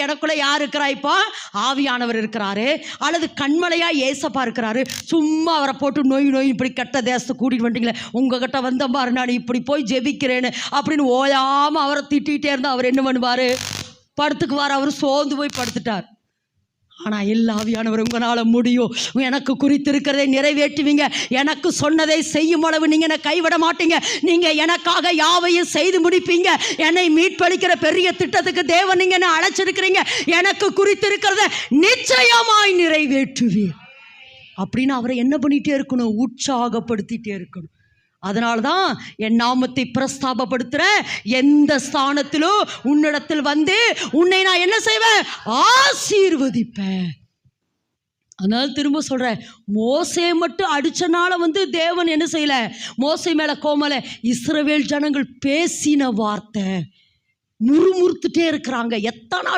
எனக்குள்ள யார் இருக்கிறா? இப்போ ஆவியானவர் இருக்கிறாரு, அல்லது கண்மலையா ஏசப்பா இருக்கிறாரு. சும்மா அவரை போட்டு நோய் இப்படி கெட்ட தேசத்தை கூட்டிட்டு வந்துட்டீங்களே, உங்ககிட்ட வந்த பாரு நான் இப்படி போய் ஜெபிக்கிறேன்னு அப்படின்னு ஓயாம அவரை திட்டிகிட்டே இருந்தா அவர் என்ன பண்ணுவார்? படுத்துக்குவார். அவர் சோர்ந்து போய் படுத்துட்டார். ஆனால் எல்லா ஆவியானவர் உங்களால் முடியும், எனக்கு குறித்திருக்கிறதை நிறைவேற்றுவீங்க, எனக்கு சொன்னதை செய்யும் அளவு நீங்கள் என்னை கைவிட மாட்டீங்க, நீங்கள் எனக்காக யாவையும் செய்து முடிப்பீங்க, என்னை மீட்பளிக்கிற பெரிய திட்டத்துக்கு தேவன் நீங்கள் என்ன அழைச்சிருக்கிறீங்க, எனக்கு குறித்திருக்கிறத நிச்சயமாய் நிறைவேற்றுவீர் அப்படின்னு அவரை என்ன பண்ணிகிட்டே இருக்கணும்? உற்சாகப்படுத்திகிட்டே இருக்கணும். அதனால தான் என் நாமத்தை பிரஸ்தாபப்படுத்துகிற எந்த ஸ்தானத்திலும் உன்னிடத்தில் வந்து உன்னை நான் என்ன செய்வேன்? ஆசீர்வதிப்பேன். அதனால திரும்ப சொல்கிறேன், மோசே மட்டும் அடித்தனால தேவன் என்ன செய்யல? மோசே மேலே கோமலை. இஸ்ரவேல் ஜனங்கள் பேசின வார்த்தை முறுமுறுத்துட்டே இருக்கிறாங்க. எத்தனை